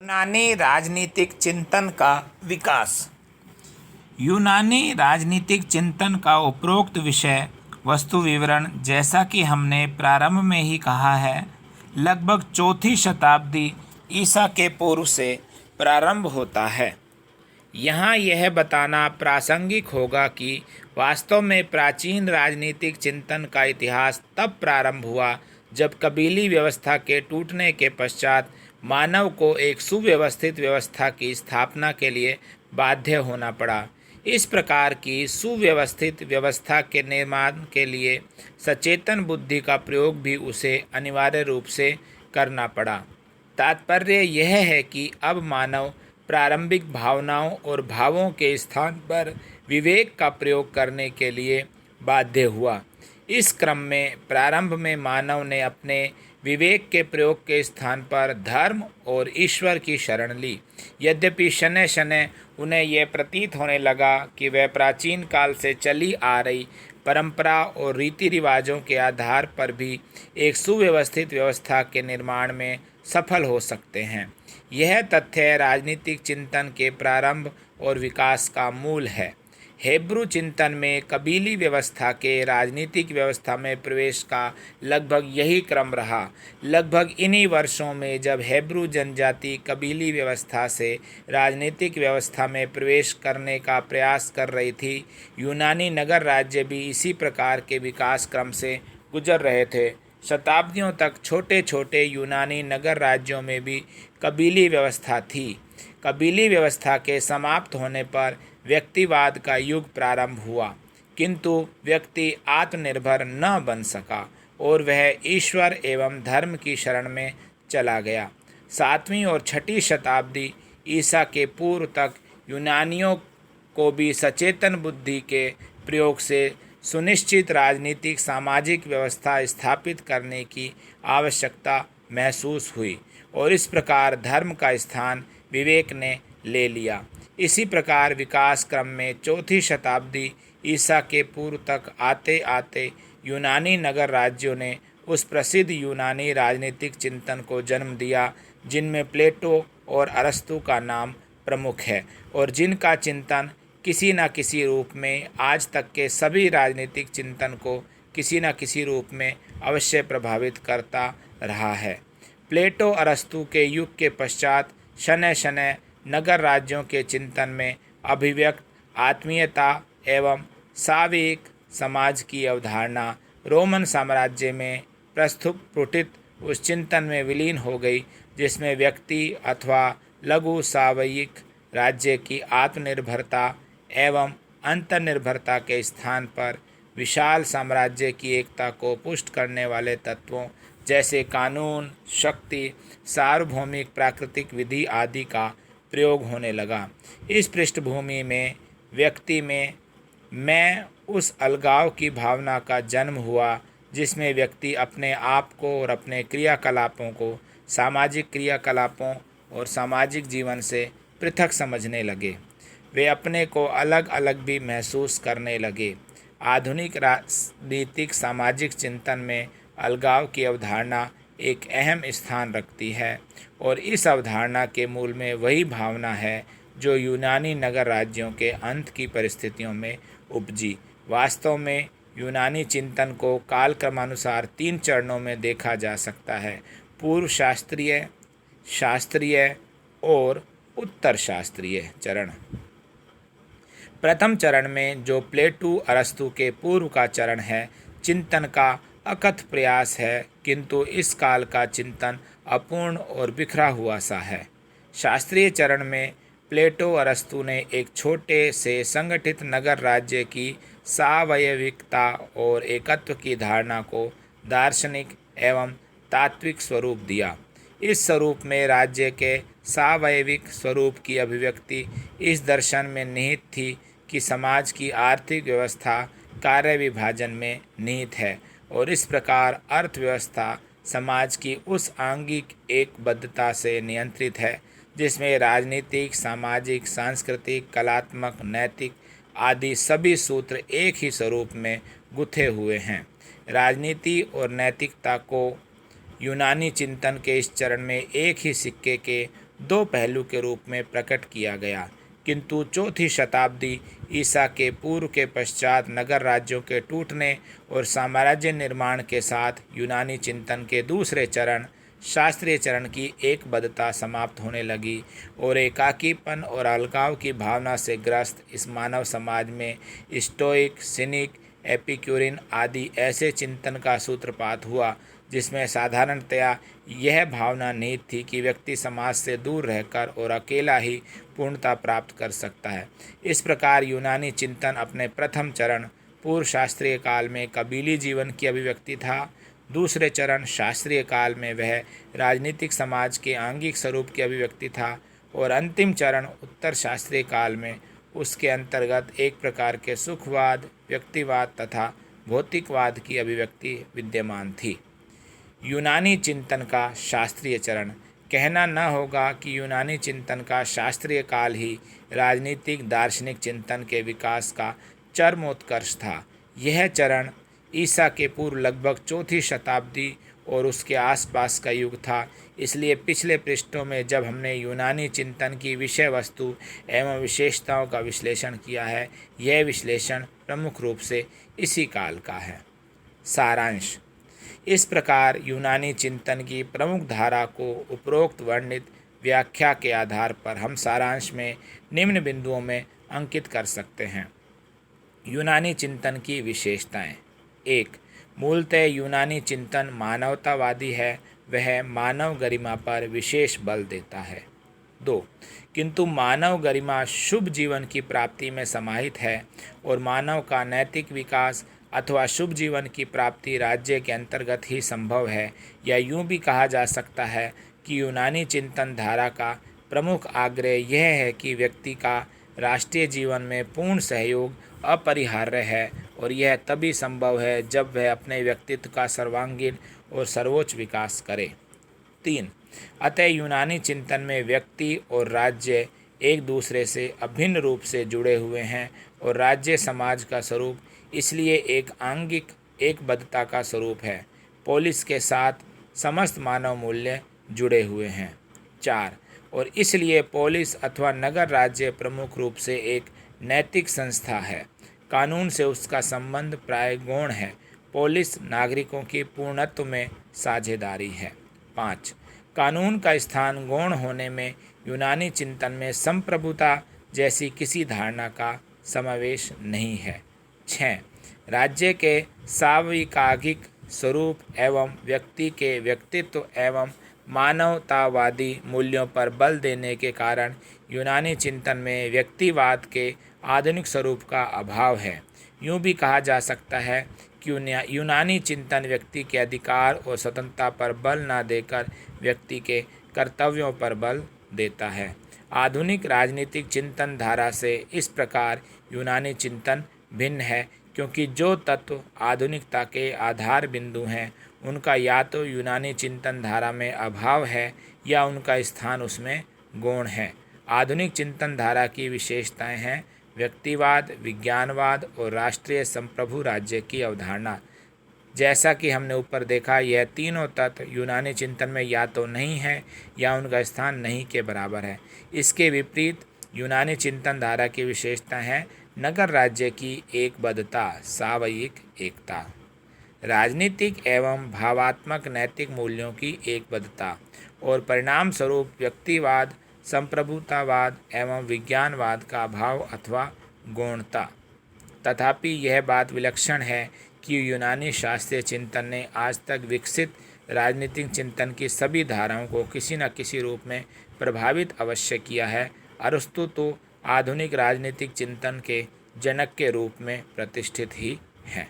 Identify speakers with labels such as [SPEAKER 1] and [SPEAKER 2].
[SPEAKER 1] यूनानी राजनीतिक चिंतन का विकास। यूनानी राजनीतिक चिंतन का उपरोक्त विषय वस्तु विवरण, जैसा कि हमने प्रारंभ में ही कहा है, लगभग चौथी शताब्दी ईसा के पूर्व से प्रारंभ होता है। यहाँ यह बताना प्रासंगिक होगा कि वास्तव में प्राचीन राजनीतिक चिंतन का इतिहास तब प्रारंभ हुआ जब कबीली व्यवस्था के टूटने के पश्चात मानव को एक सुव्यवस्थित व्यवस्था की स्थापना के लिए बाध्य होना पड़ा। इस प्रकार की सुव्यवस्थित व्यवस्था के निर्माण के लिए सचेतन बुद्धि का प्रयोग भी उसे अनिवार्य रूप से करना पड़ा। तात्पर्य यह है कि अब मानव प्रारंभिक भावनाओं और भावों के स्थान पर विवेक का प्रयोग करने के लिए बाध्य हुआ। इस क्रम में प्रारंभ में मानव ने अपने विवेक के प्रयोग के स्थान पर धर्म और ईश्वर की शरण ली। यद्यपि शनय शनय उन्हें यह प्रतीत होने लगा कि वह प्राचीन काल से चली आ रही परंपरा और रीति रिवाजों के आधार पर भी एक सुव्यवस्थित व्यवस्था के निर्माण में सफल हो सकते हैं। यह तथ्य राजनीतिक चिंतन के प्रारंभ और विकास का मूल है। हेब्रू चिंतन में कबीली व्यवस्था के राजनीतिक व्यवस्था में प्रवेश का लगभग यही क्रम रहा। लगभग इन्हीं वर्षों में जब हेब्रू जनजाति कबीली व्यवस्था से राजनीतिक व्यवस्था में प्रवेश करने का प्रयास कर रही थी, यूनानी नगर राज्य भी इसी प्रकार के विकास क्रम से गुजर रहे थे। शताब्दियों तक छोटे छोटे यूनानी नगर राज्यों में भी कबीली व्यवस्था थी। कबीली व्यवस्था के समाप्त होने पर व्यक्तिवाद का युग प्रारंभ हुआ, किंतु व्यक्ति आत्मनिर्भर न बन सका और वह ईश्वर एवं धर्म की शरण में चला गया। 7वीं और 6ठी शताब्दी ईसा के पूर्व तक यूनानियों को भी सचेतन बुद्धि के प्रयोग से सुनिश्चित राजनीतिक सामाजिक व्यवस्था स्थापित करने की आवश्यकता महसूस हुई और इस प्रकार धर्म का स्थान विवेक ने ले लिया। इसी प्रकार विकास क्रम में 4ठी शताब्दी ईसा के पूर्व तक आते आते यूनानी नगर राज्यों ने उस प्रसिद्ध यूनानी राजनीतिक चिंतन को जन्म दिया जिनमें प्लेटो और अरस्तु का नाम प्रमुख है और जिनका चिंतन किसी न किसी रूप में आज तक के सभी राजनीतिक चिंतन को किसी न किसी रूप में अवश्य प्रभावित करता रहा है। प्लेटो अरस्तु के युग के पश्चात शनय शनय नगर राज्यों के चिंतन में अभिव्यक्त आत्मीयता एवं साविक समाज की अवधारणा रोमन साम्राज्य में प्रस्फुटित उस चिंतन में विलीन हो गई जिसमें व्यक्ति अथवा लघु सावयिक राज्य की आत्मनिर्भरता एवं अंतर्निर्भरता के स्थान पर विशाल साम्राज्य की एकता को पुष्ट करने वाले तत्वों जैसे कानून, शक्ति, सार्वभौमिक प्राकृतिक विधि आदि का प्रयोग होने लगा। इस पृष्ठभूमि में व्यक्ति में मैं उस अलगाव की भावना का जन्म हुआ जिसमें व्यक्ति अपने आप को और अपने क्रियाकलापों को सामाजिक क्रियाकलापों और सामाजिक जीवन से पृथक समझने लगे। वे अपने को अलग अलग भी महसूस करने लगे। आधुनिक राजनीतिक सामाजिक चिंतन में अलगाव की अवधारणा एक अहम स्थान रखती है और इस अवधारणा के मूल में वही भावना है जो यूनानी नगर राज्यों के अंत की परिस्थितियों में उपजी। वास्तव में यूनानी चिंतन को कालक्रमानुसार 3 चरणों में देखा जा सकता है: पूर्व शास्त्रीय, शास्त्रीय और उत्तर शास्त्रीय चरण। प्रथम चरण में जो प्लेटो अरस्तु के पूर्व का चरण है, चिंतन का अकथ प्रयास है, किंतु इस काल का चिंतन अपूर्ण और बिखरा हुआ सा है। शास्त्रीय चरण में प्लेटो अरस्तु ने एक छोटे से संगठित नगर राज्य की सावयविकता और एकत्व की धारणा को दार्शनिक एवं तात्विक स्वरूप दिया। इस स्वरूप में राज्य के सावयविक स्वरूप की अभिव्यक्ति इस दर्शन में निहित थी कि समाज की आर्थिक व्यवस्था कार्य विभाजन में निहित है और इस प्रकार अर्थव्यवस्था समाज की उस आंगिक एकबद्धता से नियंत्रित है जिसमें राजनीतिक, सामाजिक, सांस्कृतिक, कलात्मक, नैतिक आदि सभी सूत्र एक ही स्वरूप में गुथे हुए हैं। राजनीति और नैतिकता को यूनानी चिंतन के इस चरण में एक ही सिक्के के दो पहलू के रूप में प्रकट किया गया, किंतु चौथी शताब्दी ईसा के पूर्व के पश्चात नगर राज्यों के टूटने और साम्राज्य निर्माण के साथ यूनानी चिंतन के दूसरे चरण शास्त्रीय चरण की एकबद्धता समाप्त होने लगी और एकाकीपन और अलगाव की भावना से ग्रस्त इस मानव समाज में स्टोइक, सिनिक, एपिक्यूरिन आदि ऐसे चिंतन का सूत्रपात हुआ जिसमें साधारणतया यह भावना निहित थी कि व्यक्ति समाज से दूर रहकर और अकेला ही पूर्णता प्राप्त कर सकता है। इस प्रकार यूनानी चिंतन अपने प्रथम चरण पूर्व शास्त्रीय काल में कबीली जीवन की अभिव्यक्ति था, दूसरे चरण शास्त्रीय काल में वह राजनीतिक समाज के आंगिक स्वरूप की अभिव्यक्ति था और अंतिम चरण उत्तर शास्त्रीय काल में उसके अंतर्गत एक प्रकार के सुखवाद, व्यक्तिवाद तथा भौतिकवाद की अभिव्यक्ति विद्यमान थी। यूनानी चिंतन का शास्त्रीय चरण। कहना न होगा कि यूनानी चिंतन का शास्त्रीय काल ही राजनीतिक दार्शनिक चिंतन के विकास का चरमोत्कर्ष था। यह चरण ईसा के पूर्व लगभग चौथी शताब्दी और उसके आसपास का युग था। इसलिए पिछले पृष्ठों में जब हमने यूनानी चिंतन की विषय वस्तु एवं विशेषताओं का विश्लेषण किया है, यह विश्लेषण प्रमुख रूप से इसी काल का है। सारांश। इस प्रकार यूनानी चिंतन की प्रमुख धारा को उपरोक्त वर्णित व्याख्या के आधार पर हम सारांश में निम्न बिंदुओं में अंकित कर सकते हैं। यूनानी चिंतन की विशेषताएं। 1. मूलतः यूनानी चिंतन मानवतावादी है, वह मानव गरिमा पर विशेष बल देता है। 2. किंतु मानव गरिमा शुभ जीवन की प्राप्ति में समाहित है और मानव का नैतिक विकास अथवा शुभ जीवन की प्राप्ति राज्य के अंतर्गत ही संभव है। या यूँ भी कहा जा सकता है कि यूनानी चिंतन धारा का प्रमुख आग्रह यह है कि व्यक्ति का राष्ट्रीय जीवन में पूर्ण सहयोग अपरिहार्य है और यह तभी संभव है जब वह अपने व्यक्तित्व का सर्वांगीण और सर्वोच्च विकास करे। 3. अतः यूनानी चिंतन में व्यक्ति और राज्य एक दूसरे से अभिन्न रूप से जुड़े हुए हैं और राज्य समाज का स्वरूप इसलिए एक आंगिक एकबद्धता का स्वरूप है। पोलिस के साथ समस्त मानव मूल्य जुड़े हुए हैं। 4. और इसलिए पोलिस अथवा नगर राज्य प्रमुख रूप से एक नैतिक संस्था है। कानून से उसका संबंध प्राय गौण है। पोलिस नागरिकों की पूर्णत्व में साझेदारी है। 5. कानून का स्थान गौण होने में यूनानी चिंतन में संप्रभुता जैसी किसी धारणा का समावेश नहीं है। 6. राज्य के सार्वकागिक स्वरूप एवं व्यक्ति के व्यक्तित्व एवं मानवतावादी मूल्यों पर बल देने के कारण यूनानी चिंतन में व्यक्तिवाद के आधुनिक स्वरूप का अभाव है। यूँ भी कहा जा सकता है कि यूनानी चिंतन व्यक्ति के अधिकार और स्वतंत्रता पर बल न देकर व्यक्ति के कर्तव्यों पर बल देता है। आधुनिक राजनीतिक चिंतन धारा से इस प्रकार यूनानी चिंतन भिन्न है, क्योंकि जो तत्व आधुनिकता के आधार बिंदु हैं उनका या तो यूनानी चिंतन धारा में अभाव है या उनका स्थान उसमें गौण है। आधुनिक चिंतन धारा की विशेषताएं हैं व्यक्तिवाद, विज्ञानवाद और राष्ट्रीय संप्रभु राज्य की अवधारणा। जैसा कि हमने ऊपर देखा, यह तीनों तत्व यूनानी चिंतन में या तो नहीं है या उनका स्थान नहीं के बराबर है। इसके विपरीत यूनानी चिंतन धारा की विशेषता है नगर राज्य की एकबद्धता, सावयिक एकता, राजनीतिक एवं भावात्मक नैतिक मूल्यों की एकबद्धता और परिणाम स्वरूप व्यक्तिवाद, संप्रभुतावाद एवं विज्ञानवाद का अभाव अथवा गौणता। तथापि यह बात विलक्षण है कि यूनानी शास्त्रीय चिंतन ने आज तक विकसित राजनीतिक चिंतन की सभी धाराओं को किसी न किसी रूप में प्रभावित अवश्य किया है। अरस्तु तो आधुनिक राजनीतिक चिंतन के जनक के रूप में प्रतिष्ठित ही हैं।